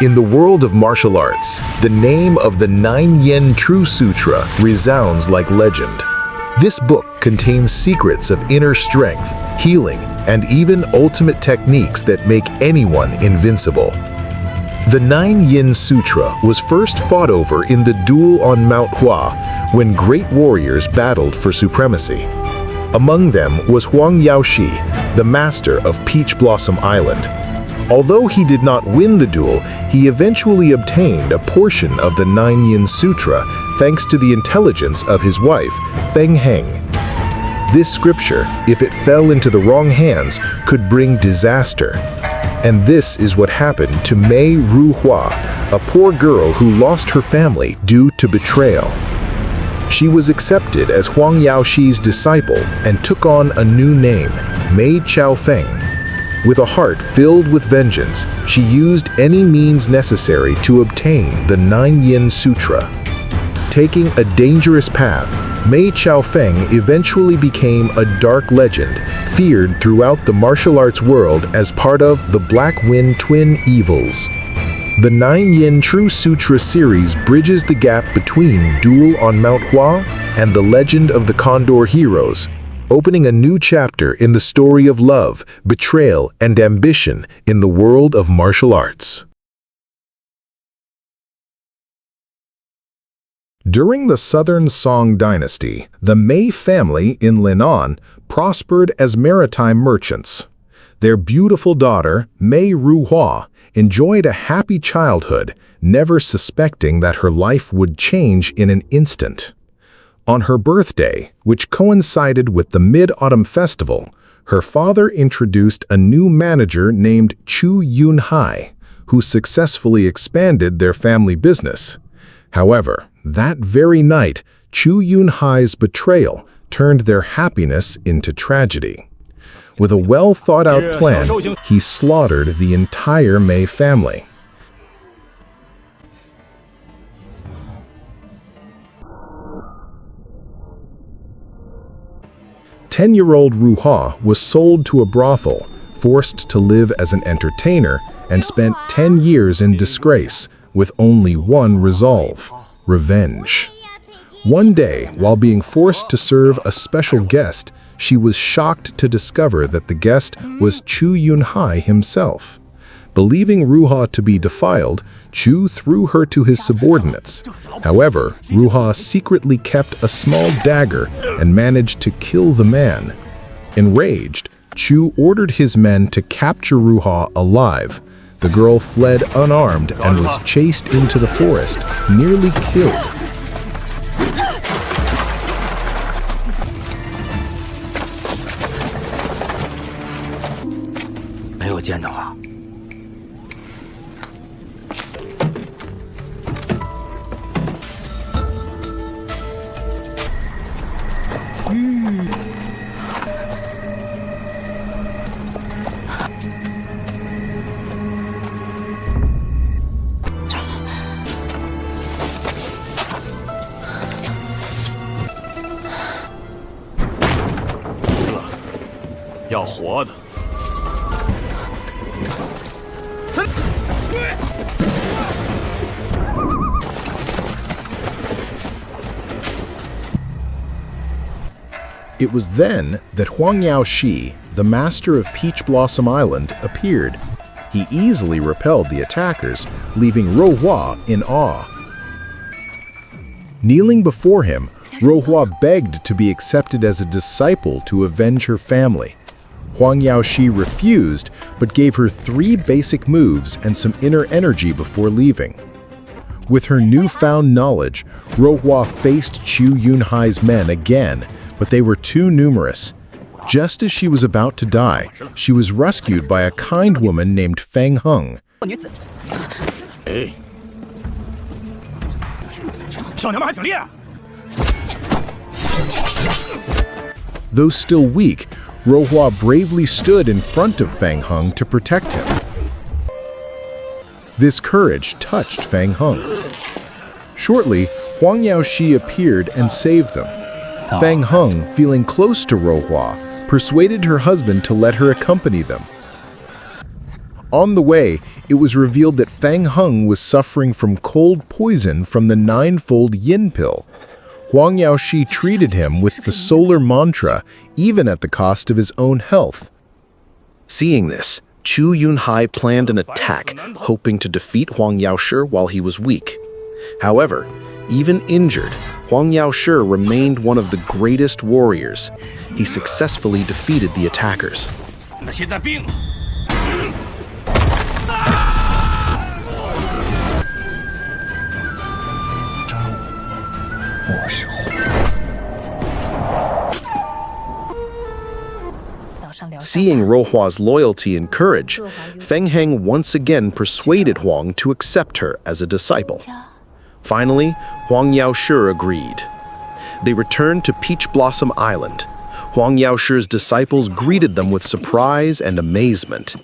In the world of martial arts, the name of the Nine Yin True Sutra resounds like legend. This book contains secrets of inner strength, healing, and even ultimate techniques that make anyone invincible. The Nine Yin Sutra was first fought over in the Duel on Mount Hua, when great warriors battled for supremacy. Among them was Huang Yaoshi, the master of Peach Blossom Island. Although he did not win the duel, he eventually obtained a portion of the Nine Yin Sutra thanks to the intelligence of his wife, Feng Heng. This scripture, if it fell into the wrong hands, could bring disaster. And this is what happened to Mei Ruohua, a poor girl who lost her family due to betrayal. She was accepted as Huang Yaoshi's disciple and took on a new name, Mei Chaofeng. With a heart filled with vengeance, she used any means necessary to obtain the Nine Yin Sutra. Taking a dangerous path, Mei Chaofeng eventually became a dark legend, feared throughout the martial arts world as part of the Black Wind Twin Evils. The Nine Yin True Sutra series bridges the gap between Duel on Mount Hua and the legend of the Condor Heroes, opening a new chapter in the story of love, betrayal, and ambition in the world of martial arts. During the Southern Song dynasty, the Mei family in Linan prospered as maritime merchants. Their beautiful daughter, Mei Ruohua, enjoyed a happy childhood, never suspecting that her life would change in an instant. On her birthday, which coincided with the Mid-Autumn Festival, her father introduced a new manager named Qiu Yunhai, who successfully expanded their family business. However, that very night, Qiu Yunhai's betrayal turned their happiness into tragedy. With a well-thought-out plan, he slaughtered the entire Mei family. Ten-year-old Ruohua was sold to a brothel, forced to live as an entertainer, and spent 10 years in disgrace, with only one resolve: revenge. One day, while being forced to serve a special guest, she was shocked to discover that the guest was Qiu Yunhai himself. Believing Ruohua to be defiled, Qiu threw her to his subordinates. However, Ruohua secretly kept a small dagger and managed to kill the man. Enraged, Qiu ordered his men to capture Ruohua alive. The girl fled unarmed and was chased into the forest, nearly killed. 没有见到啊。要活的。 It was then that Huang Yaoshi, the master of Peach Blossom Island, appeared. He easily repelled the attackers, leaving Ruohua in awe. Kneeling before him, Ruohua begged to be accepted as a disciple to avenge her family. Huang Yaoshi refused, but gave her 3 basic moves and some inner energy before leaving. With her newfound knowledge, Ruohua faced Qiu Yunhai's men again, but they were too numerous. Just as she was about to die, she was rescued by a kind woman named Feng Heng. Though still weak, Ruohua bravely stood in front of Feng Heng to protect him. This courage touched Feng Heng. Shortly, Huang Yaoshi appeared and saved them. Feng Heng, feeling close to Ruohua, persuaded her husband to let her accompany them. On the way, it was revealed that Feng Heng was suffering from cold poison from the ninefold yin pill. Huang Yaoshi treated him with the solar mantra, even at the cost of his own health. Seeing this, Qiu Yunhai planned an attack, hoping to defeat Huang Yaoshi while he was weak. However, even injured, Huang Yaoshi remained one of the greatest warriors. He successfully defeated the attackers. 那些在兵。 Seeing Ruohua's loyalty and courage, Feng Heng once again persuaded Huang to accept her as a disciple. Finally, Huang Yaoshi agreed. They returned to Peach Blossom Island. Huang Yaoshi's disciples greeted them with surprise and amazement.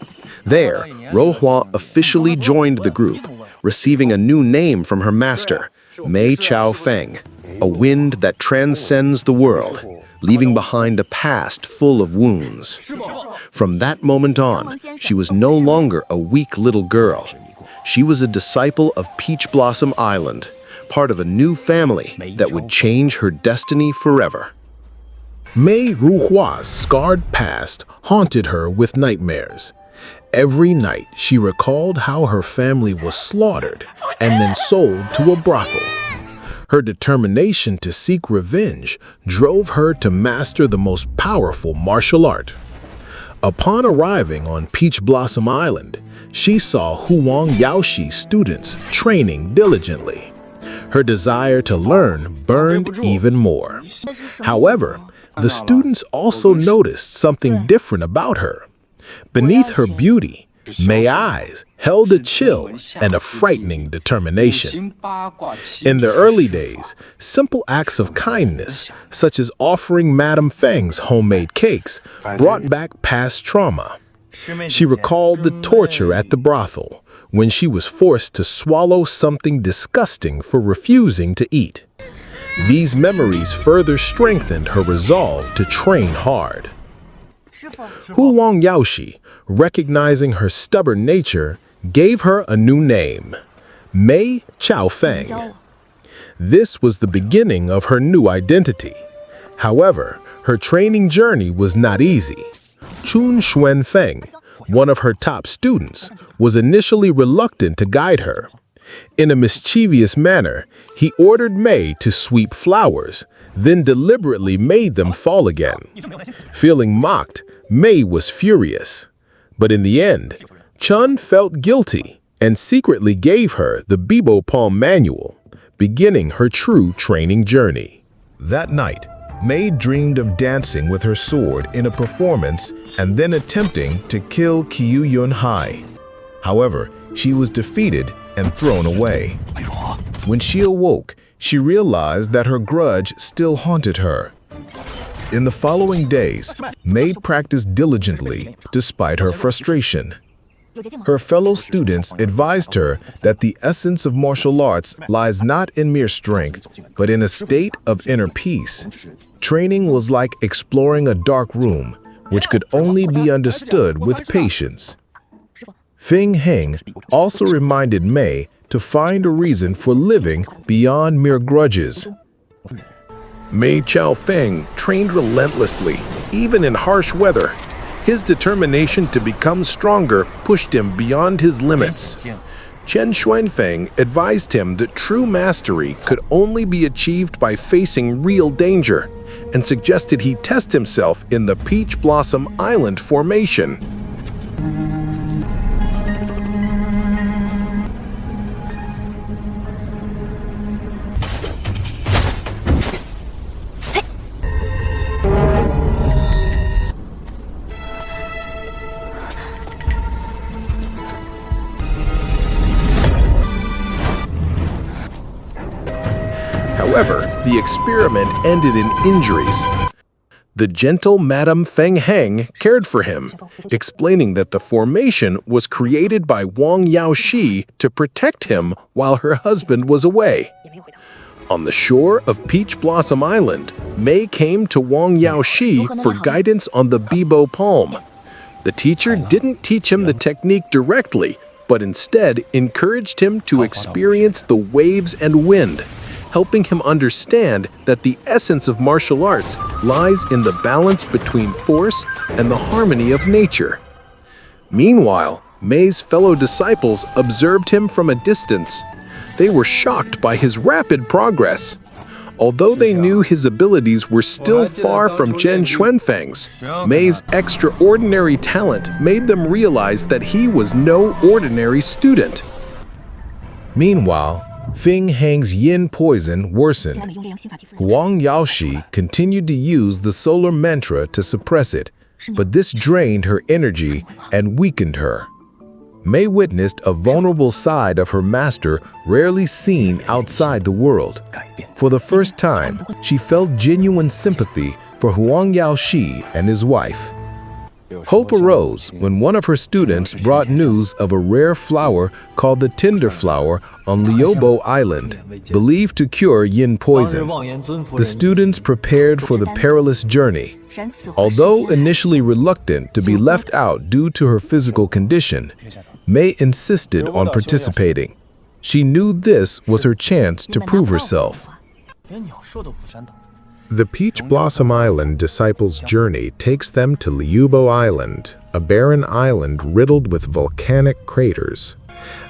There, Ruohua officially joined the group, receiving a new name from her master, Mei Chaofeng, a wind that transcends the world, leaving behind a past full of wounds. From that moment on, she was no longer a weak little girl. She was a disciple of Peach Blossom Island, part of a new family that would change her destiny forever. Mei Ruohua's scarred past haunted her with nightmares. Every night, she recalled how her family was slaughtered and then sold to a brothel. Her determination to seek revenge drove her to master the most powerful martial art. Upon arriving on Peach Blossom Island, she saw Huang Yaoshi's students training diligently. Her desire to learn burned even more. However, the students also noticed something different about her. Beneath her beauty, Mei's eyes held a chill and a frightening determination. In the early days, simple acts of kindness, such as offering Madame Feng's homemade cakes, brought back past trauma. She recalled the torture at the brothel, when she was forced to swallow something disgusting for refusing to eat. These memories further strengthened her resolve to train hard. Huang Yaoshi, recognizing her stubborn nature, gave her a new name, Mei Chaofeng. This was the beginning of her new identity. However, her training journey was not easy. Chun Xuanfeng, one of her top students, was initially reluctant to guide her. In a mischievous manner, he ordered Mei to sweep flowers, then deliberately made them fall again. Feeling mocked, Mei was furious. But in the end, Chun felt guilty and secretly gave her the Bibo Palm Manual, beginning her true training journey. That night, Mei dreamed of dancing with her sword in a performance and then attempting to kill Qiu Yunhai. However, she was defeated and thrown away. When she awoke, she realized that her grudge still haunted her. In the following days, Mei practiced diligently despite her frustration. Her fellow students advised her that the essence of martial arts lies not in mere strength, but in a state of inner peace. Training was like exploring a dark room, which could only be understood with patience. Feng Heng also reminded Mei to find a reason for living beyond mere grudges. Mei Chaofeng trained relentlessly, even in harsh weather. His determination to become stronger pushed him beyond his limits. Chen Xuanfeng advised him that true mastery could only be achieved by facing real danger, and suggested he test himself in the Peach Blossom Island formation. However, the experiment ended in injuries. The gentle Madame Feng Heng cared for him, explaining that the formation was created by Huang Yaoshi to protect him while her husband was away. On the shore of Peach Blossom Island, Mei came to Huang Yaoshi for guidance on the Bibo Palm. The teacher didn't teach him the technique directly, but instead encouraged him to experience the waves and wind, helping him understand that the essence of martial arts lies in the balance between force and the harmony of nature. Meanwhile, Mei's fellow disciples observed him from a distance. They were shocked by his rapid progress. Although they knew his abilities were still far from Chen Xuanfeng's, Mei's extraordinary talent made them realize that he was no ordinary student. Meanwhile, Feng Heng's yin poison worsened. Huang Yaoshi continued to use the solar mantra to suppress it, but this drained her energy and weakened her. Mei witnessed a vulnerable side of her master rarely seen outside the world. For the first time, she felt genuine sympathy for Huang Yaoshi and his wife. Hope arose when one of her students brought news of a rare flower called the tinder flower on Liubo Island, believed to cure yin poison. The students prepared for the perilous journey. Although initially reluctant to be left out due to her physical condition, Mei insisted on participating. She knew this was her chance to prove herself. The Peach Blossom Island disciples' journey takes them to Liubo Island, a barren island riddled with volcanic craters.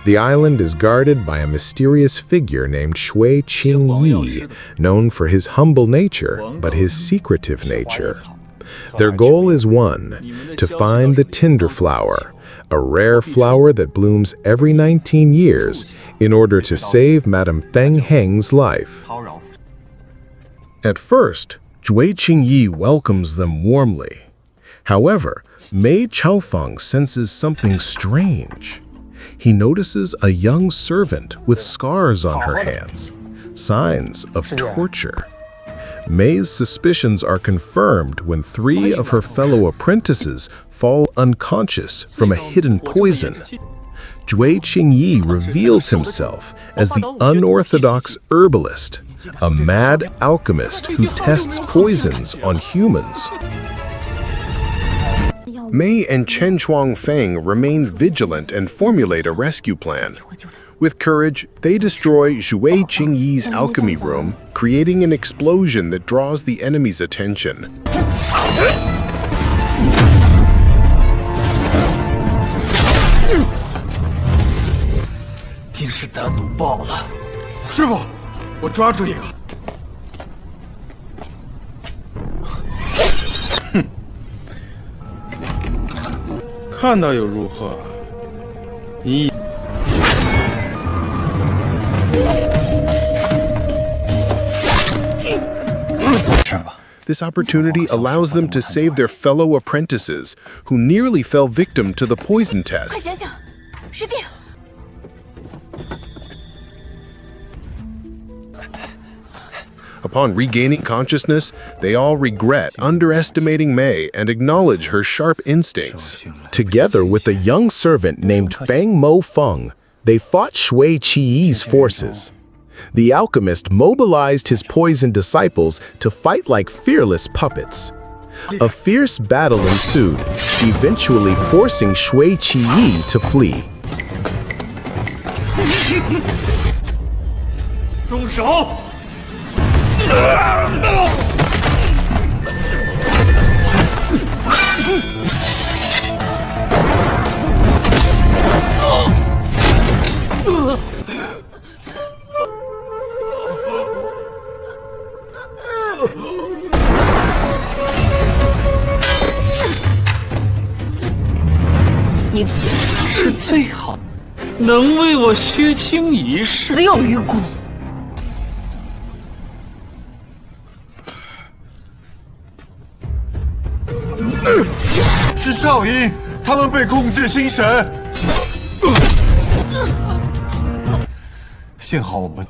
The island is guarded by a mysterious figure named Shui Qingyi, known for his humble nature, but his secretive nature. Their goal is one, to find the tinder flower, a rare flower that blooms every 19 years, in order to save Madame Feng Heng's life. At first, Shui Qingyi welcomes them warmly. However, Mei Chaofeng senses something strange. He notices a young servant with scars on her hands, signs of torture. Mei's suspicions are confirmed when 3 of her fellow apprentices fall unconscious from a hidden poison. Shui Qingyi reveals himself as the unorthodox herbalist, a mad alchemist who tests poisons on humans. Mei and Chen Xuanfeng remain vigilant and formulate a rescue plan. With courage, they destroy Shui Qingyi's alchemy room, creating an explosion that draws the enemy's attention. 我抓住一个。哼，看到又如何？你。 This opportunity allows them to save their fellow apprentices, who nearly fell victim to the poison tests. Upon regaining consciousness, they all regret underestimating Mei and acknowledge her sharp instincts. Together with a young servant named Fang Mo Feng, they fought Shui Qingyi's forces. The alchemist mobilized his poisoned disciples to fight like fearless puppets. A fierce battle ensued, eventually forcing Shui Qingyi to flee. 住手！ 你是最好，能为我削清一世。死有余辜。是少英，他们被控制心神。幸好我们。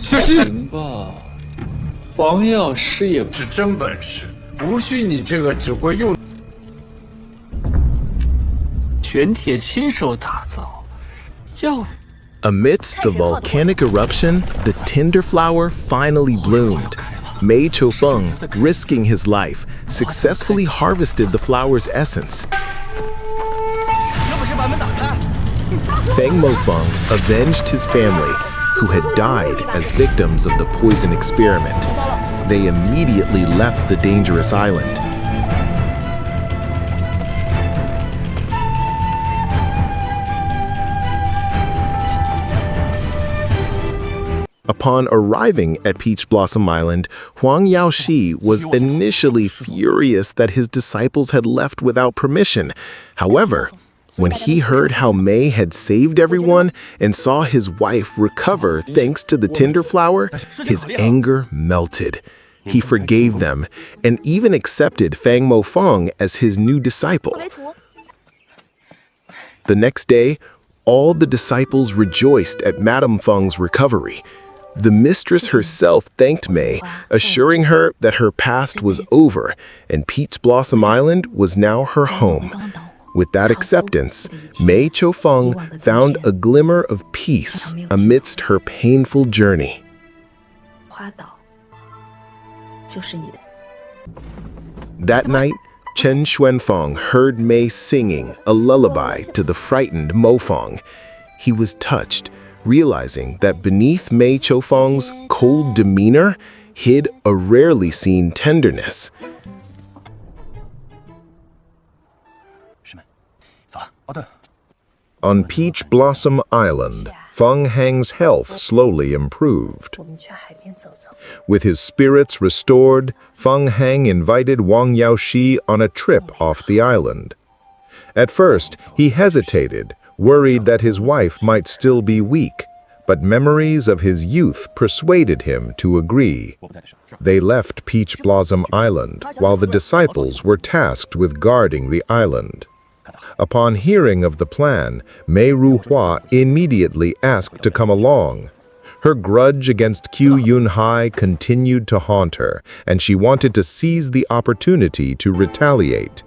行吧，黄药师也不是真本事，不许你这个只会用。玄铁亲手打造，要 Amidst the volcanic eruption, the tinder flower finally bloomed. Mei Chaofeng, risking his life, successfully harvested the flower's essence. Feng Mofeng avenged his family, who had died as victims of the poison experiment. They immediately left the dangerous island. Upon arriving at Peach Blossom Island, Huang Yaoshi was initially furious that his disciples had left without permission. However, when he heard how Mei had saved everyone and saw his wife recover thanks to the tinder flower, his anger melted. He forgave them and even accepted Feng Mofeng as his new disciple. The next day, all the disciples rejoiced at Madame Feng's recovery. The mistress herself thanked Mei, assuring her that her past was over and Peach Blossom Island was now her home. With that acceptance, Mei Chaofeng found a glimmer of peace amidst her painful journey. That night, Chen Xuanfeng heard Mei singing a lullaby to the frightened Mofeng. He was touched, realizing that beneath Mei Chaofeng's cold demeanor hid a rarely seen tenderness. On Peach Blossom Island, Feng Heng's health slowly improved. With his spirits restored, Feng Heng invited Huang Yaoshi on a trip off the island. At first, he hesitated, worried that his wife might still be weak, but memories of his youth persuaded him to agree. They left Peach Blossom Island while the disciples were tasked with guarding the island. Upon hearing of the plan, Mei Ruohua immediately asked to come along. Her grudge against Qiu Yunhai continued to haunt her, and she wanted to seize the opportunity to retaliate.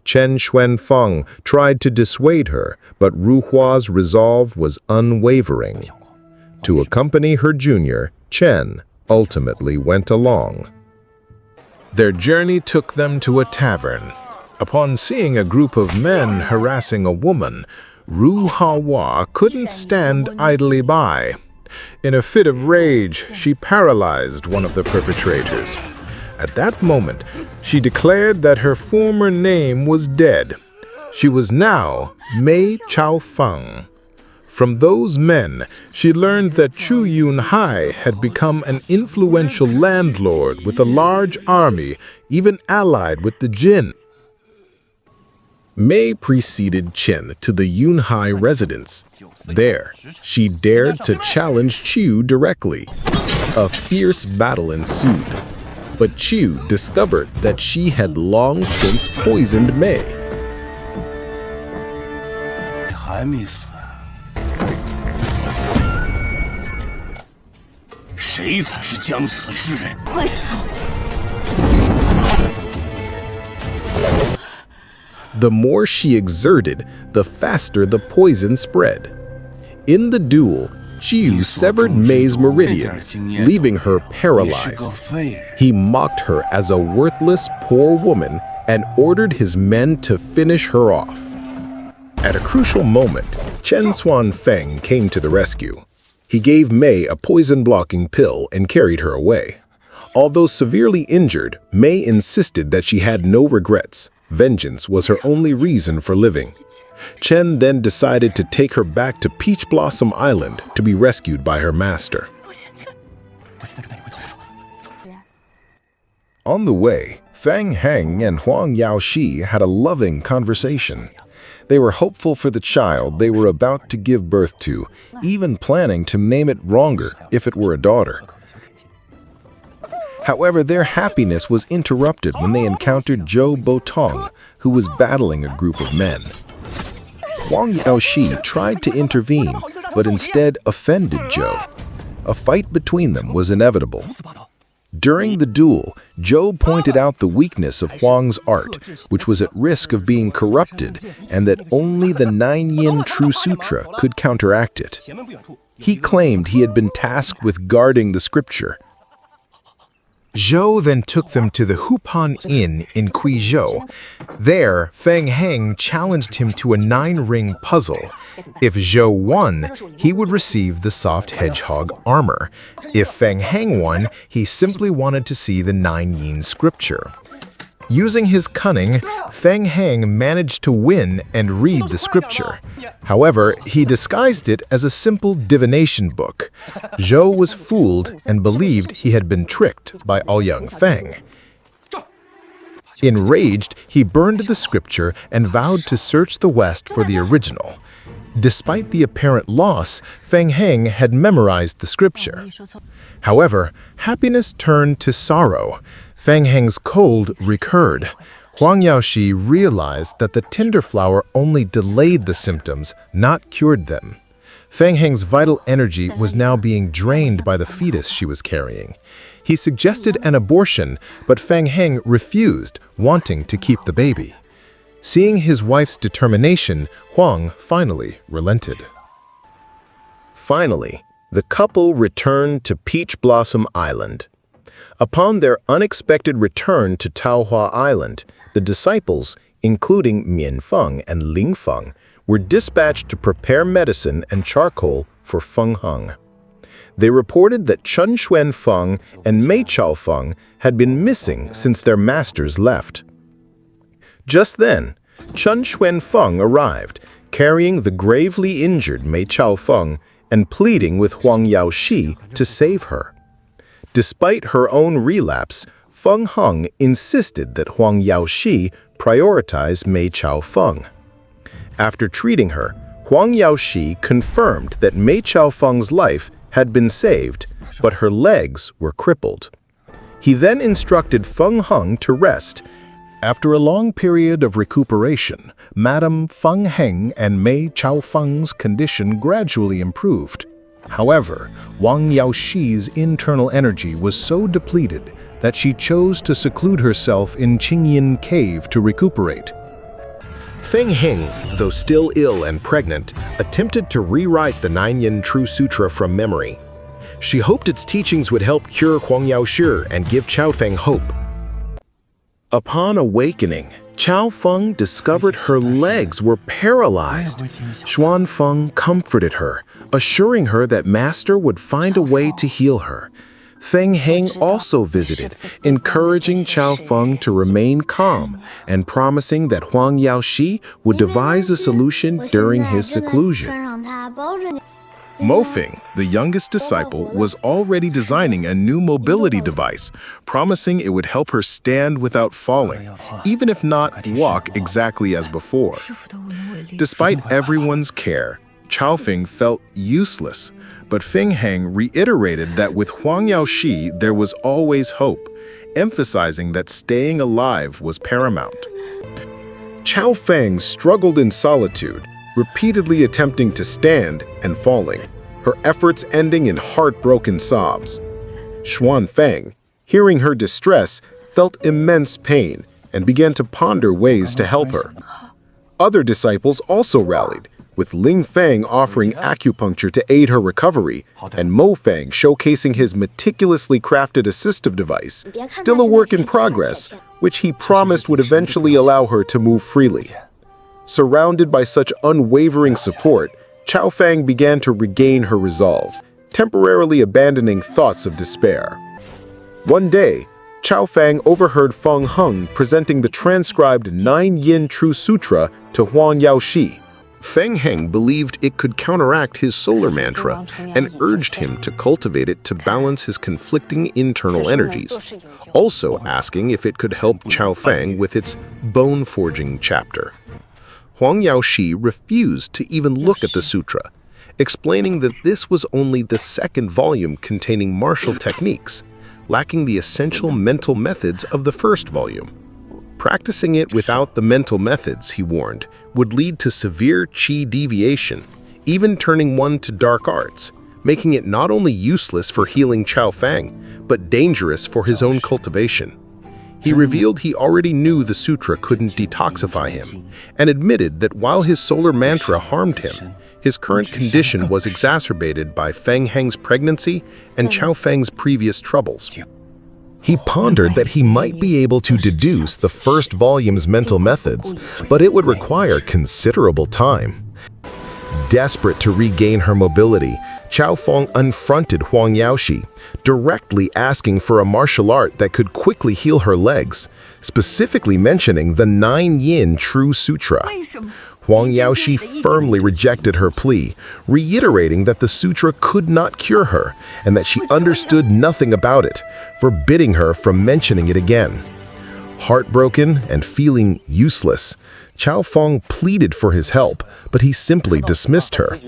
Chen Xuanfeng tried to dissuade her, but Ruohua's resolve was unwavering. To accompany her junior, Chen ultimately went along. Their journey took them to a tavern. Upon seeing a group of men harassing a woman, Ruohua couldn't stand idly by. In a fit of rage, she paralyzed one of the perpetrators. At that moment, she declared that her former name was dead. She was now Mei Chaofeng. From those men, she learned that Qiu Yunhai had become an influential landlord with a large army, even allied with the Jin. Mei preceded Chen to the Yunhai residence. There, she dared to challenge Qiu directly. A fierce battle ensued, but Qiu discovered that she had long since poisoned Mei. The more she exerted, the faster the poison spread. In the duel, Qiu severed Mei's meridians, leaving her paralyzed. He mocked her as a worthless, poor woman and ordered his men to finish her off. At a crucial moment, Chen Xuanfeng came to the rescue. He gave Mei a poison-blocking pill and carried her away. Although severely injured, Mei insisted that she had no regrets. Vengeance was her only reason for living. Chen then decided to take her back to Peach Blossom Island to be rescued by her master. On the way, Feng Heng and Huang Yaoshi had a loving conversation. They were hopeful for the child they were about to give birth to, even planning to name it Ronger if it were a daughter. However, their happiness was interrupted when they encountered Zhou Botong, who was battling a group of men. Huang Yaoshi tried to intervene, but instead offended Zhou. A fight between them was inevitable. During the duel, Zhou pointed out the weakness of Huang's art, which was at risk of being corrupted, and that only the Nine Yin True Sutra could counteract it. He claimed he had been tasked with guarding the scripture. Zhou then took them to the Hupan Inn in Guizhou. There, Feng Heng challenged him to a 9-ring puzzle. If Zhou won, he would receive the soft hedgehog armor. If Feng Heng won, he simply wanted to see the Nine Yin scripture. Using his cunning, Feng Heng managed to win and read the scripture. However, he disguised it as a simple divination book. Zhou was fooled and believed he had been tricked by Ouyang Feng. Enraged, he burned the scripture and vowed to search the West for the original. Despite the apparent loss, Feng Heng had memorized the scripture. However, happiness turned to sorrow. Feng Heng's cold recurred. Huang Yaoshi realized that the tinder flower only delayed the symptoms, not cured them. Feng Heng's vital energy was now being drained by the fetus she was carrying. He suggested an abortion, but Feng Heng refused, wanting to keep the baby. Seeing his wife's determination, Huang finally relented. Finally, the couple returned to Peach Blossom Island. Upon their unexpected return to Hua Island, the disciples, including Mian Feng and Ling Feng, were dispatched to prepare medicine and charcoal for Feng Heng. They reported that Chun Xuan Feng and Mei Chaofeng had been missing since their masters left. Just then, Chun Xuan Feng arrived, carrying the gravely injured Mei Chaofeng and pleading with Huang Yaoshi to save her. Despite her own relapse, Feng Heng insisted that Huang Yaoshi prioritize Mei Chaofeng. After treating her, Huang Yaoshi confirmed that Mei Chaofeng's life had been saved, but her legs were crippled. He then instructed Feng Heng to rest. After a long period of recuperation, Madame Feng Heng and Mei Chaofeng's condition gradually improved. However, Huang Yaoshi's internal energy was so depleted that she chose to seclude herself in Qingyin Cave to recuperate. Feng Heng, though still ill and pregnant, attempted to rewrite the Nine Yin True Sutra from memory. She hoped its teachings would help cure Huang Yaoshi and give Chaofeng hope. Upon awakening, Chaofeng discovered her legs were paralyzed. Xuan Feng comforted her, assuring her that Master would find a way to heal her. Feng Heng also visited, encouraging Chaofeng to remain calm and promising that Huang Yaoshi would devise a solution during his seclusion. Mofeng, the youngest disciple, was already designing a new mobility device, promising it would help her stand without falling, even if not walk exactly as before. Despite everyone's care, Chaofeng felt useless, but Feng Heng reiterated that with Huang Yaoshi there was always hope, emphasizing that staying alive was paramount. Chaofeng struggled in solitude, repeatedly attempting to stand and falling, her efforts ending in heartbroken sobs. Xuan Feng, hearing her distress, felt immense pain and began to ponder ways to help her. Other disciples also rallied, with Ling Feng offering acupuncture to aid her recovery, and Mo Feng showcasing his meticulously crafted assistive device, still a work in progress, which he promised would eventually allow her to move freely. Surrounded by such unwavering support, Chaofeng began to regain her resolve, temporarily abandoning thoughts of despair. One day, Chaofeng overheard Feng Heng presenting the transcribed Nine Yin True Sutra to Huang Yaoshi. Feng Heng believed it could counteract his solar mantra and urged him to cultivate it to balance his conflicting internal energies, also asking if it could help Chaofeng with its bone-forging chapter. Huang Yaoshi refused to even look at the sutra, explaining that this was only the second volume containing martial techniques, lacking the essential mental methods of the first volume. Practicing it without the mental methods, he warned, would lead to severe qi deviation, even turning one to dark arts, making it not only useless for healing Chaofeng, but dangerous for his own cultivation. He revealed he already knew the sutra couldn't detoxify him, and admitted that while his solar mantra harmed him, his current condition was exacerbated by Feng Heng's pregnancy and Chaofeng's previous troubles. He pondered that he might be able to deduce the first volume's mental methods, but it would require considerable time. Desperate to regain her mobility, Chaofeng confronted Huang Yaoshi, directly asking for a martial art that could quickly heal her legs, specifically mentioning the Nine Yin True Sutra. Huang Yaoshi firmly rejected her plea, reiterating that the sutra could not cure her and that she understood nothing about it, forbidding her from mentioning it again. Heartbroken and feeling useless, Chaofeng pleaded for his help, but he simply dismissed her.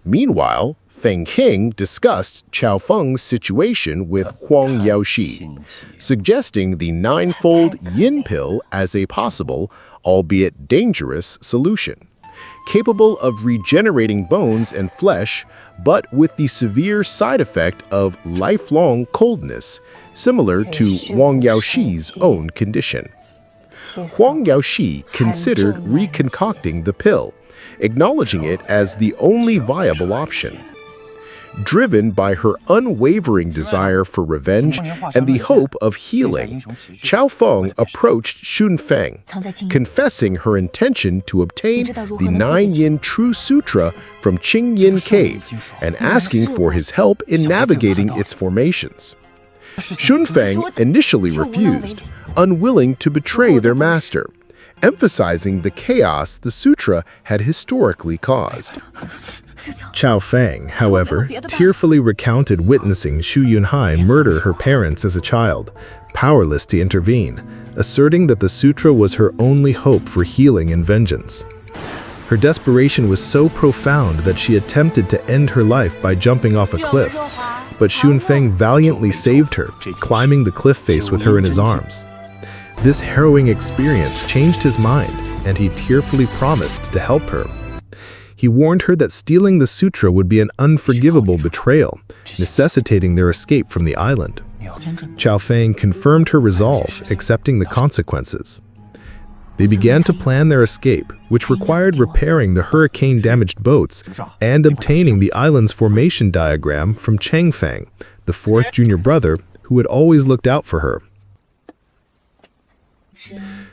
Meanwhile, Feng Heng discussed Chaofeng's situation with Huang Yaoshi, suggesting the ninefold yin pill as a possible, albeit dangerous, solution, capable of regenerating bones and flesh, but with the severe side effect of lifelong coldness, similar to Huang Yaoshi's own condition. Huang Yaoshi considered reconcocting the pill, acknowledging it as the only viable option. Driven by her unwavering desire for revenge and the hope of healing, Chaofeng approached Xunfeng, confessing her intention to obtain the Nine Yin True Sutra from Qing Yin Cave and asking for his help in navigating its formations. Xunfeng initially refused, unwilling to betray their master, emphasizing the chaos the sutra had historically caused. Chaofeng, however, tearfully recounted witnessing Qiu Yunhai murder her parents as a child, powerless to intervene, asserting that the sutra was her only hope for healing and vengeance. Her desperation was so profound that she attempted to end her life by jumping off a cliff, but Xunfeng valiantly saved her, climbing the cliff face with her in his arms. This harrowing experience changed his mind, and he tearfully promised to help her. He warned her that stealing the sutra would be an unforgivable betrayal, necessitating their escape from the island. Chaofeng confirmed her resolve, accepting the consequences. They began to plan their escape, which required repairing the hurricane-damaged boats and obtaining the island's formation diagram from Changfeng, the fourth junior brother who had always looked out for her.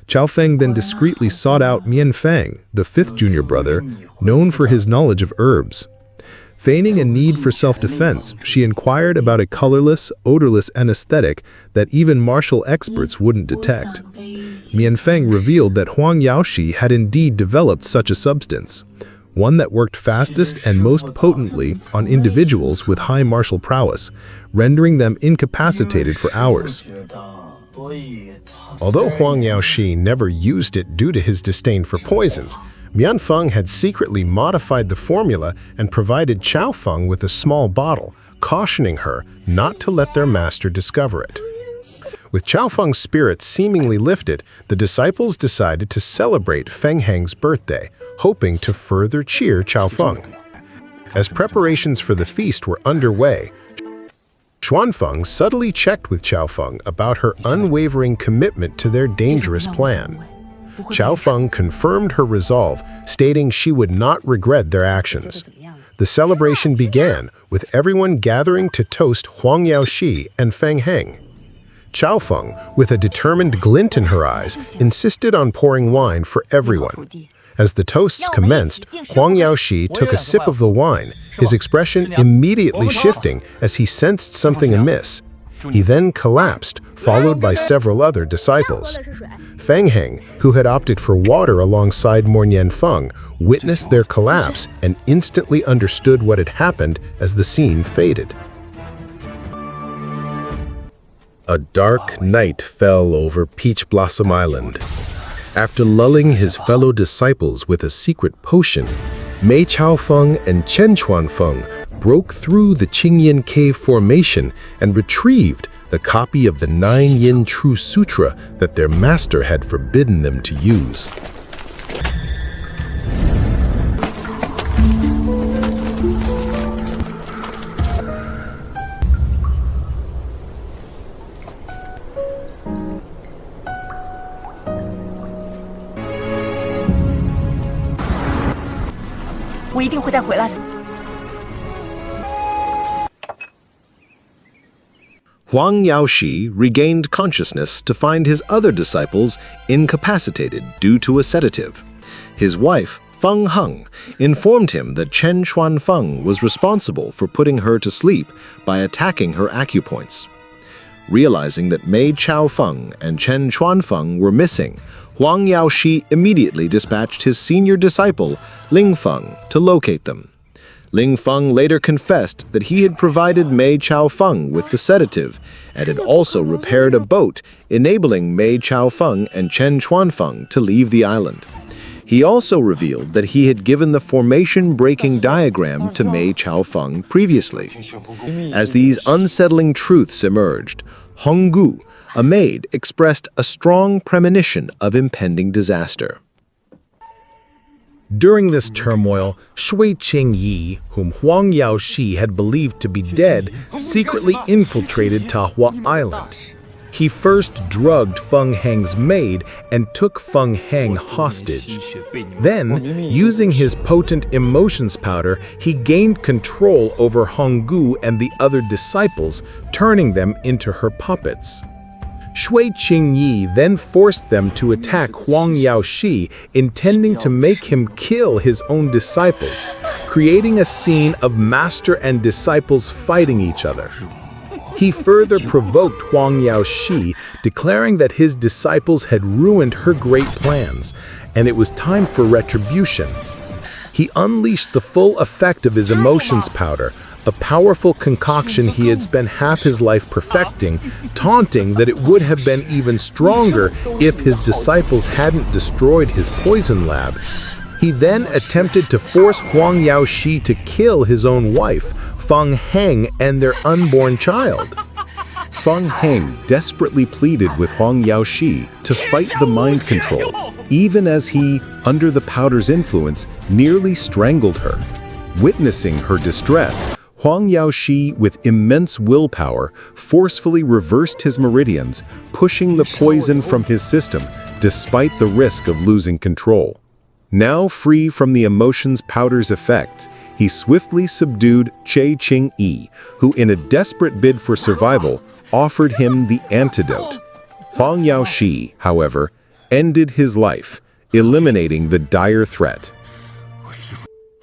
Chaofeng then discreetly sought out Mianfeng, the fifth junior brother, known for his knowledge of herbs. Feigning a need for self-defense, she inquired about a colorless, odorless anesthetic that even martial experts wouldn't detect. Mianfeng revealed that Huang Yaoshi had indeed developed such a substance, one that worked fastest and most potently on individuals with high martial prowess, rendering them incapacitated for hours. Although Huang Yaoshi never used it due to his disdain for poisons, Mianfeng had secretly modified the formula and provided Chaofeng with a small bottle, cautioning her not to let their master discover it. With Chaofeng's spirits seemingly lifted, the disciples decided to celebrate Feng Heng's birthday, hoping to further cheer Chaofeng. As preparations for the feast were underway, Xuanfeng subtly checked with Chaofeng about her unwavering commitment to their dangerous plan. Chaofeng confirmed her resolve, stating she would not regret their actions. The celebration began, with everyone gathering to toast Huang Yaoshi and Feng Heng. Chaofeng, with a determined glint in her eyes, insisted on pouring wine for everyone. As the toasts commenced, Huang Yaoshi took a sip of the wine, his expression immediately shifting as he sensed something amiss. He then collapsed, followed by several other disciples. Feng Heng, who had opted for water alongside Mornian Feng, witnessed their collapse and instantly understood what had happened as the scene faded. A dark night fell over Peach Blossom Island. After lulling his fellow disciples with a secret potion, Mei Chaofeng and Chen Chuanfeng broke through the Qingyan Cave formation and retrieved the copy of the Nine Yin True Sutra that their master had forbidden them to use. Huang Yaoshi regained consciousness to find his other disciples incapacitated due to a sedative. His wife, Feng Heng, informed him that Chen Chuanfeng was responsible for putting her to sleep by attacking her acupoints. Realizing that Mei Chaofeng and Chen Chuanfeng were missing, Huang Yaoshi immediately dispatched his senior disciple, Ling Feng, to locate them. Ling Feng later confessed that he had provided Mei Chaofeng with the sedative and had also repaired a boat, enabling Mei Chaofeng and Chen Chuanfeng to leave the island. He also revealed that he had given the formation-breaking diagram to Mei Chaofeng previously. As these unsettling truths emerged, Honggu, a maid, expressed a strong premonition of impending disaster. During this turmoil, Shui Qingyi, whom Huang Yaoshi had believed to be dead, secretly infiltrated Hua Island. He first drugged Feng Heng's maid and took Feng Heng hostage. Then, using his potent emotions powder, he gained control over Honggu and the other disciples, turning them into her puppets. Shui Qingyi then forced them to attack Huang Yaoshi, intending to make him kill his own disciples, creating a scene of master and disciples fighting each other. He further provoked Huang Yaoshi, declaring that his disciples had ruined her great plans, and it was time for retribution. He unleashed the full effect of his emotions powder, a powerful concoction he had spent half his life perfecting, taunting that it would have been even stronger if his disciples hadn't destroyed his poison lab. He then attempted to force Huang Yaoshi to kill his own wife, Feng Heng, and their unborn child. Feng Heng desperately pleaded with Huang Yaoshi to fight the mind control, even as he, under the powder's influence, nearly strangled her. Witnessing her distress, Huang Yaoshi, with immense willpower, forcefully reversed his meridians, pushing the poison from his system, despite the risk of losing control. Now free from the emotions powder's effects, he swiftly subdued Che Qingyi, who, in a desperate bid for survival, offered him the antidote. Huang Yaoshi, however, ended his life, eliminating the dire threat.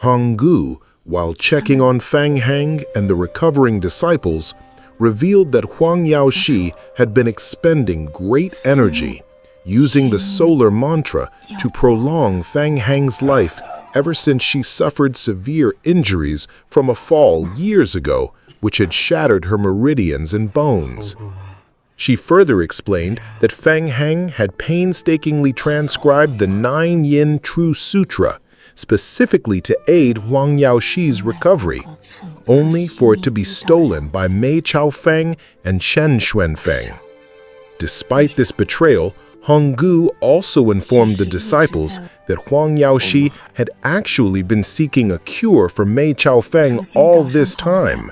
Honggu, while checking on Feng Heng and the recovering disciples, revealed that Huang Yaoshi had been expending great energy, using the solar mantra to prolong Feng Heng's life ever since she suffered severe injuries from a fall years ago, which had shattered her meridians and bones. She further explained that Feng Heng had painstakingly transcribed the Nine Yin True Sutra, specifically to aid Huang Yaoshi's recovery, only for it to be stolen by Mei Chaofeng and Chen Xuanfeng. Despite this betrayal, Honggu also informed the disciples that Huang Yaoshi had actually been seeking a cure for Mei Chaofeng all this time.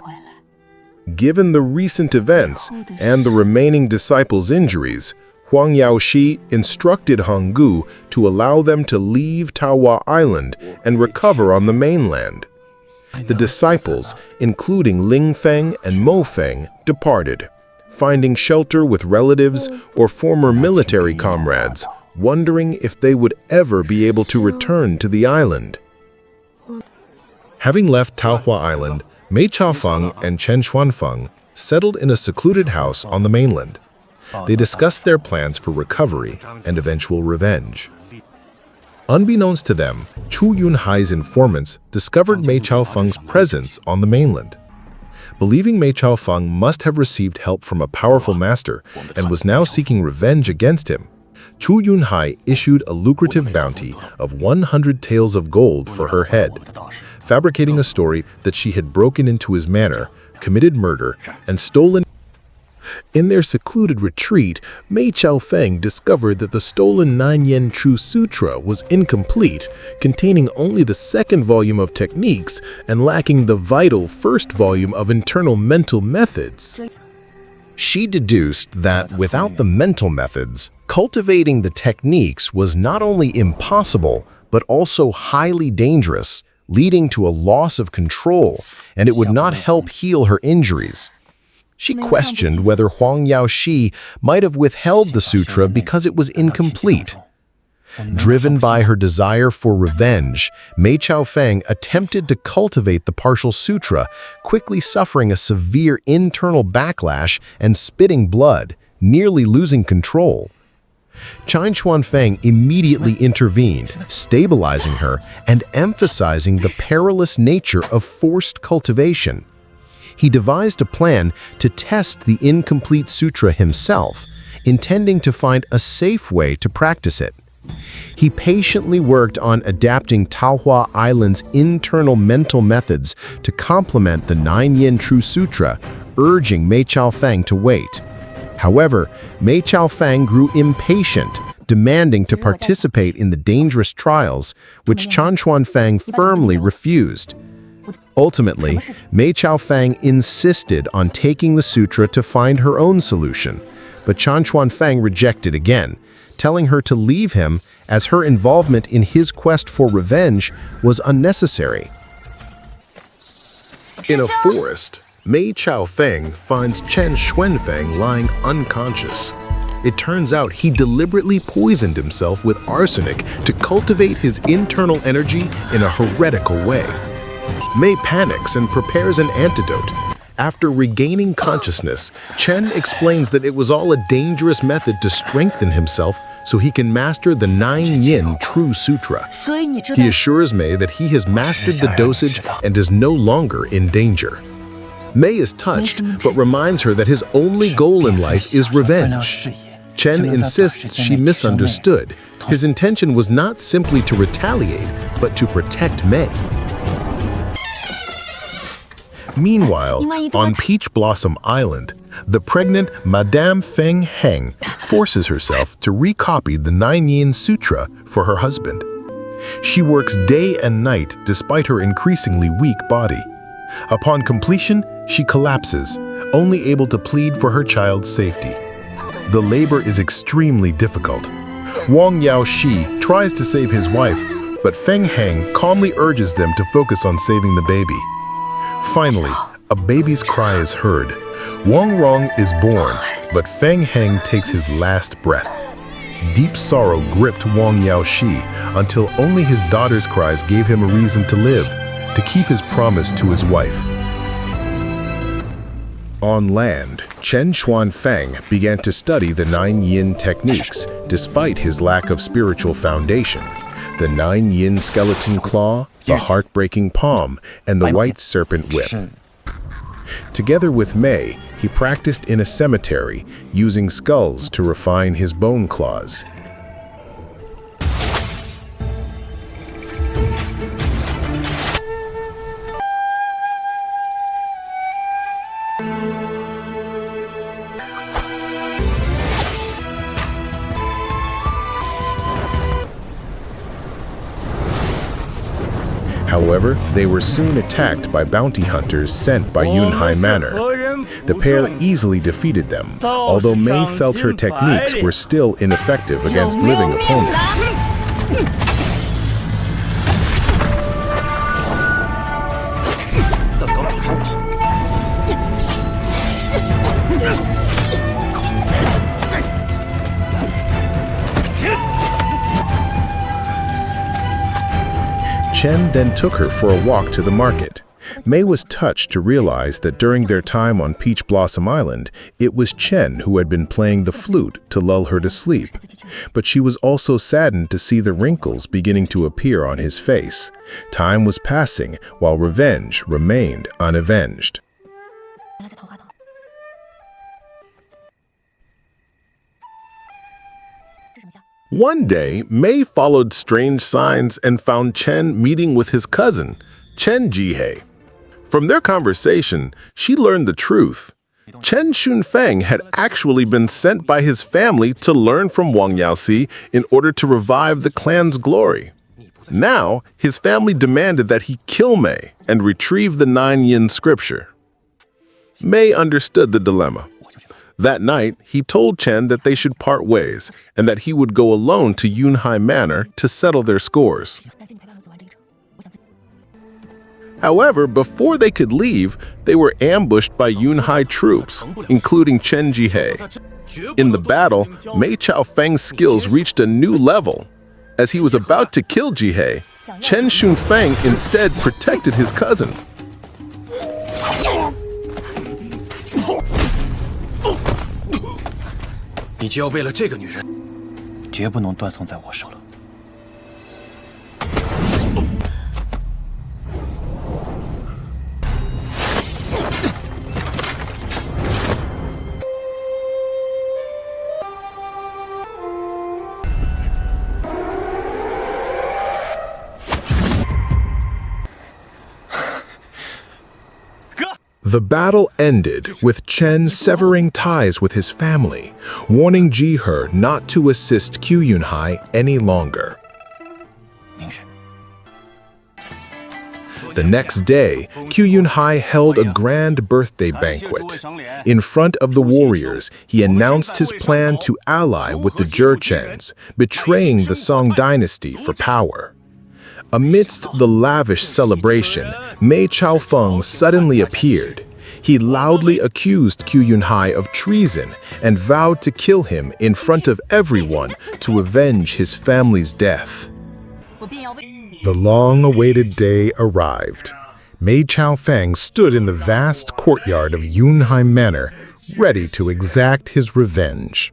Given the recent events and the remaining disciples' injuries, Huang Yaoshi instructed Honggu to allow them to leave Hua Island and recover on the mainland. The disciples, including Ling Feng and Mo Feng, departed, finding shelter with relatives or former military comrades, wondering if they would ever be able to return to the island. Having left Hua Island, Mei Chaofeng and Chen Xuanfeng settled in a secluded house on the mainland. They discussed their plans for recovery and eventual revenge. Unbeknownst to them, Qiu Yunhai's informants discovered Mei Chaofeng's presence on the mainland. Believing Mei Chaofeng must have received help from a powerful master and was now seeking revenge against him, Qiu Yunhai issued a lucrative bounty of 100 taels of gold for her head, fabricating a story that she had broken into his manor, committed murder, and stolen. In their secluded retreat, Mei Chaofeng discovered that the stolen Nine Yin True Sutra was incomplete, containing only the second volume of techniques and lacking the vital first volume of internal mental methods. She deduced that without the mental methods, cultivating the techniques was not only impossible, but also highly dangerous, leading to a loss of control, and it would not help heal her injuries. She questioned whether Huang Yaoshi might have withheld the sutra because it was incomplete. Driven by her desire for revenge, Mei Chaofeng attempted to cultivate the partial sutra, quickly suffering a severe internal backlash and spitting blood, nearly losing control. Qin Xuanfeng immediately intervened, stabilizing her and emphasizing the perilous nature of forced cultivation. He devised a plan to test the incomplete sutra himself, intending to find a safe way to practice it. He patiently worked on adapting Hua Island's internal mental methods to complement the Nine Yin True Sutra, urging Mei Chaofeng to wait. However, Mei Chaofeng grew impatient, demanding to participate in the dangerous trials, which Qin Xuanfeng firmly refused. Ultimately, Mei Chaofeng insisted on taking the sutra to find her own solution, but Qin Xuanfeng rejected again, telling her to leave him as her involvement in his quest for revenge was unnecessary. In a forest, Mei Chaofeng finds Chen Xuanfeng lying unconscious. It turns out he deliberately poisoned himself with arsenic to cultivate his internal energy in a heretical way. Mei panics and prepares an antidote. After regaining consciousness, Chen explains that it was all a dangerous method to strengthen himself so he can master the Nine Yin True Sutra. He assures Mei that he has mastered the dosage and is no longer in danger. Mei is touched, but reminds her that his only goal in life is revenge. Chen insists she misunderstood. His intention was not simply to retaliate, but to protect Mei. Meanwhile, on Peach Blossom Island, the pregnant Madame Feng Heng forces herself to recopy the Nine Yin Sutra for her husband. She works day and night despite her increasingly weak body. Upon completion, she collapses, only able to plead for her child's safety. The labor is extremely difficult. Huang Yaoshi tries to save his wife, but Feng Heng calmly urges them to focus on saving the baby. Finally, a baby's cry is heard. Rong is born, but Feng Heng takes his last breath. Deep sorrow gripped Huang Yaoshi until only his daughter's cries gave him a reason to live, to keep his promise to his wife. On land, Chen Xuanfeng began to study the Nine Yin techniques, despite his lack of spiritual foundation. The Nine Yin skeleton claw, the heartbreaking palm, and the white serpent whip. Together with Mei, he practiced in a cemetery, using skulls to refine his bone claws. However, they were soon attacked by bounty hunters sent by Yunhai Manor. The pair easily defeated them, although Mei felt her techniques were still ineffective against living opponents. Chen then took her for a walk to the market. Mei was touched to realize that during their time on Peach Blossom Island, it was Chen who had been playing the flute to lull her to sleep. But she was also saddened to see the wrinkles beginning to appear on his face. Time was passing while revenge remained unavenged. One day, Mei followed strange signs and found Chen meeting with his cousin, Chen Jihei. From their conversation, she learned the truth. Chen Xunfeng had actually been sent by his family to learn from Huang Yaoshi in order to revive the clan's glory. Now, his family demanded that he kill Mei and retrieve the Nine Yin scripture. Mei understood the dilemma. That night, he told Chen that they should part ways and that he would go alone to Yunhai Manor to settle their scores. However, before they could leave, they were ambushed by Yunhai troops, including Chen Jihei. In the battle, Mei Chaofeng's skills reached a new level. As he was about to kill Jihei, Chen Xunfeng instead protected his cousin. 你就要为了这个女人，绝不能断送在我手了。 The battle ended with Chen severing ties with his family, warning Jihei not to assist Qiu Yunhai any longer. The next day, Qiu Yunhai held a grand birthday banquet. In front of the warriors, he announced his plan to ally with the Jurchens, betraying the Song dynasty for power. Amidst the lavish celebration, Mei Chaofeng suddenly appeared. He loudly accused Qiu Yunhai of treason and vowed to kill him in front of everyone to avenge his family's death. The long-awaited day arrived. Mei Chaofeng stood in the vast courtyard of Yunhai Manor, ready to exact his revenge.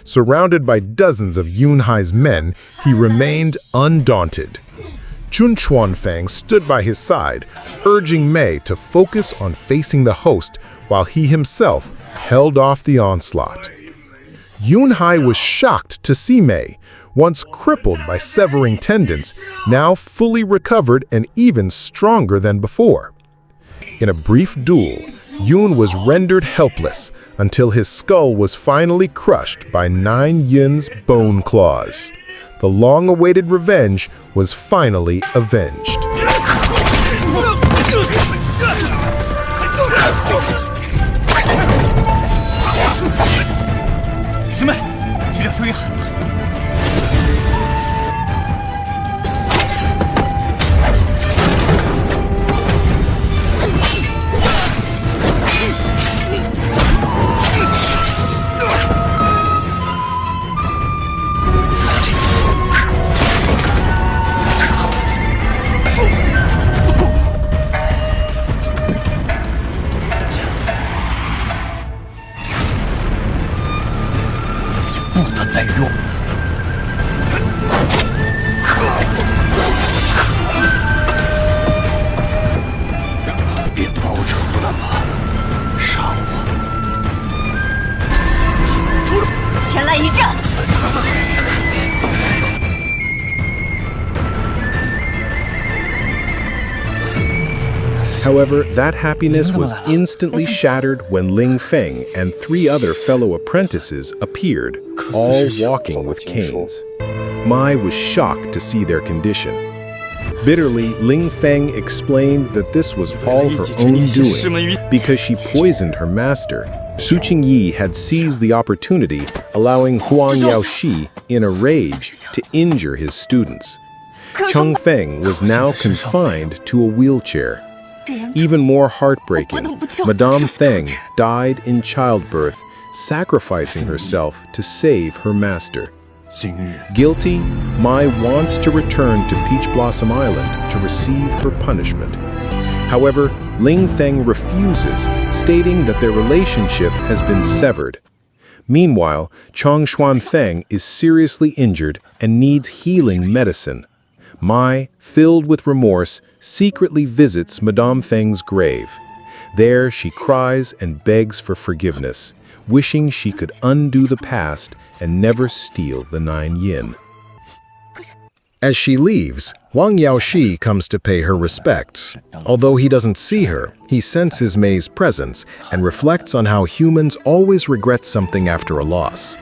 Surrounded by dozens of Yunhai's men, he remained undaunted. Chun Chuanfeng stood by his side, urging Mei to focus on facing the host while he himself held off the onslaught. Yunhai was shocked to see Mei, once crippled by severing tendons, now fully recovered and even stronger than before. In a brief duel, Yun was rendered helpless until his skull was finally crushed by Nine Yin's bone claws. The long-awaited revenge was finally avenged. 师妹，局长声音喊。 再弱，别报仇了吗？杀我！前来一战！ However, that happiness was instantly shattered when Ling Feng and 3 other fellow apprentices appeared, all walking with canes. Mai was shocked to see their condition. Bitterly, Ling Feng explained that this was all her own doing because she poisoned her master. Su Qingyi had seized the opportunity, allowing Huang Yaoshi, in a rage, to injure his students. Cheng Feng was now confined to a wheelchair. Even more heartbreaking, Madame Feng died in childbirth, sacrificing herself to save her master. Guilty, Mai wants to return to Peach Blossom Island to receive her punishment. However, Ling Feng refuses, stating that their relationship has been severed. Meanwhile, Chong Xuanfeng is seriously injured and needs healing medicine. Mei, filled with remorse, secretly visits Madame Feng's grave. There, she cries and begs for forgiveness, wishing she could undo the past and never steal the Nine Yin. As she leaves, Huang Yaoshi comes to pay her respects. Although he doesn't see her, he senses Mei's presence and reflects on how humans always regret something after a loss.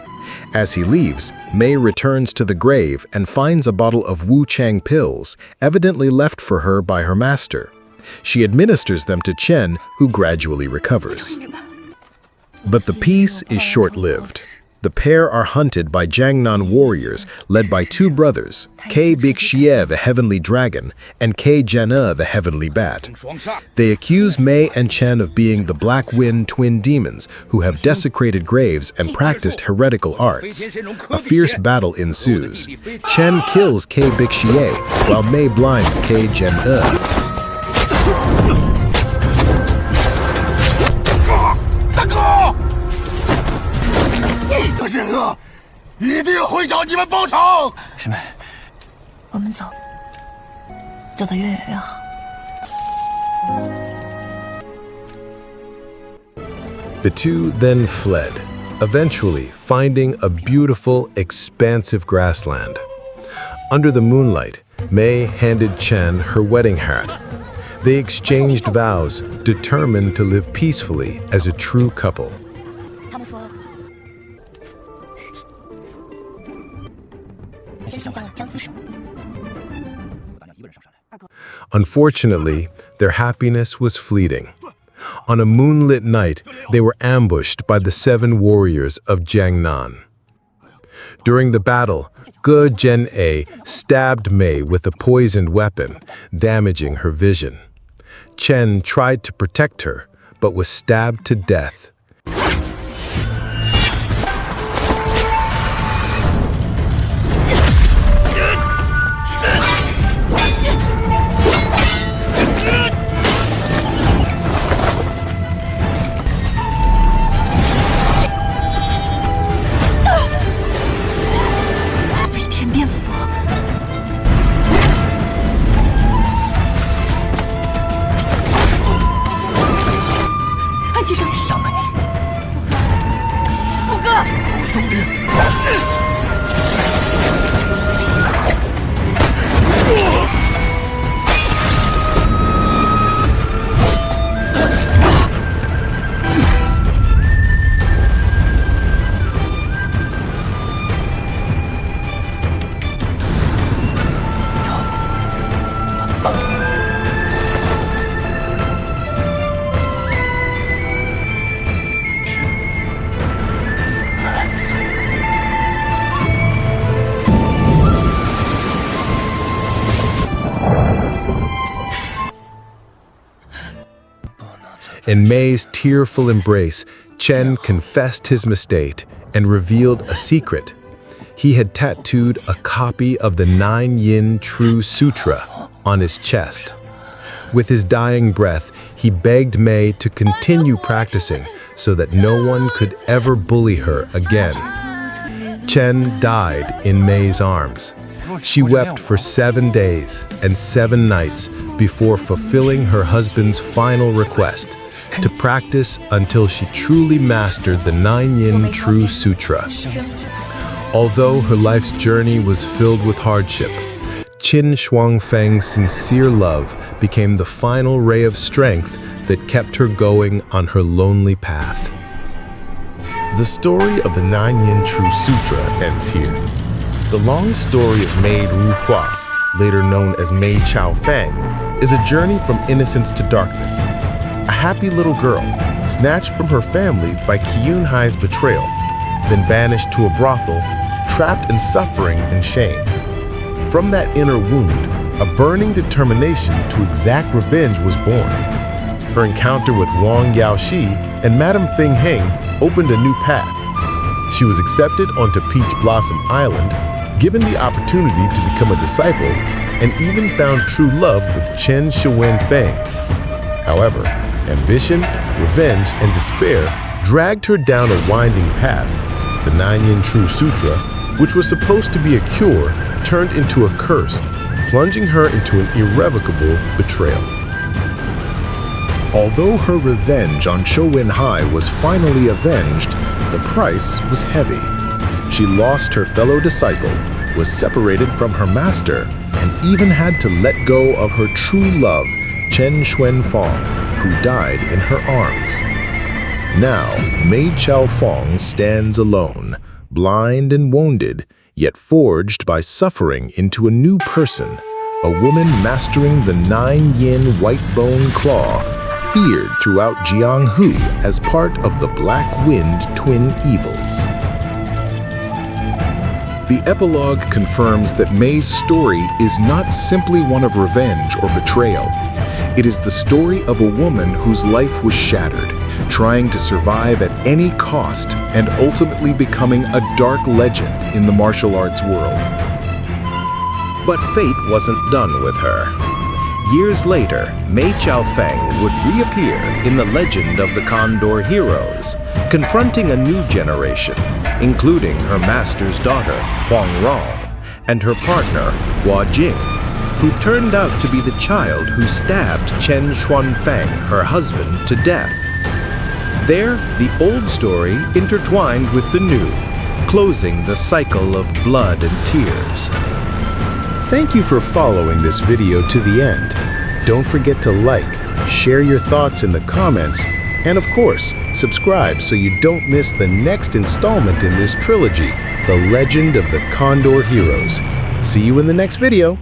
As he leaves, Mei returns to the grave and finds a bottle of Wu Chang pills, evidently left for her by her master. She administers them to Chen, who gradually recovers. But the peace is short-lived. The pair are hunted by Jiangnan warriors led by two brothers, Ke Bixie, the Heavenly Dragon, and Ke Jiane, the Heavenly Bat. They accuse Mei and Chen of being the Black Wind twin demons who have desecrated graves and practiced heretical arts. A fierce battle ensues. Chen kills Ke Bixie, while Mei blinds Ke Jiane. 这恶一定会找你们报仇。师妹，我们走，走得越远越好。 The two then fled, eventually finding a beautiful, expansive grassland. Under the moonlight, Mei handed Chen her wedding hat. They exchanged vows, determined to live peacefully as a true couple. Unfortunately, their happiness was fleeting. On a moonlit night, they were ambushed by the 7 warriors of Jiangnan. During the battle, Ge Jian-A stabbed Mei with a poisoned weapon, damaging her vision. Chen tried to protect her, but was stabbed to death. In Mei's tearful embrace, Chen confessed his mistake and revealed a secret. He had tattooed a copy of the Nine Yin True Sutra on his chest. With his dying breath, he begged Mei to continue practicing so that no one could ever bully her again. Chen died in Mei's arms. She wept for 7 days and 7 nights before fulfilling her husband's final request, to practice until she truly mastered the Nine Yin True Sutra. Although her life's journey was filled with hardship, Qin Shuangfeng's sincere love became the final ray of strength that kept her going on her lonely path. The story of the Nine Yin True Sutra ends here. The long story of Mei Ruohua, later known as Mei Chaofeng, is a journey from innocence to darkness. A happy little girl, snatched from her family by Qiu Yunhai's betrayal, then banished to a brothel, trapped in suffering and shame. From that inner wound, a burning determination to exact revenge was born. Her encounter with Huang Yaoshi and Madame Feng Heng opened a new path. She was accepted onto Peach Blossom Island, given the opportunity to become a disciple, and even found true love with Chen Xuanfeng. However, ambition, revenge, and despair dragged her down a winding path. The Nine Yin True Sutra, which was supposed to be a cure, turned into a curse, plunging her into an irrevocable betrayal. Although her revenge on Qiu Yunhai was finally avenged, the price was heavy. She lost her fellow disciple, was separated from her master, and even had to let go of her true love, Chen Xuanfang, who died in her arms. Now, Mei Chaofeng stands alone, blind and wounded, yet forged by suffering into a new person, a woman mastering the Nine Yin White Bone Claw, feared throughout Jianghu as part of the Black Wind twin evils. The epilogue confirms that Mei's story is not simply one of revenge or betrayal. It is the story of a woman whose life was shattered, trying to survive at any cost and ultimately becoming a dark legend in the martial arts world. But fate wasn't done with her. Years later, Mei Chaofeng would reappear in the legend of the Condor Heroes, confronting a new generation, including her master's daughter, Huang Rong, and her partner, Hua Jing, who turned out to be the child who stabbed Chen Xuanfang, her husband, to death. There, the old story intertwined with the new, closing the cycle of blood and tears. Thank you for following this video to the end. Don't forget to like, share your thoughts in the comments, and of course, subscribe so you don't miss the next installment in this trilogy, The Legend of the Condor Heroes. See you in the next video.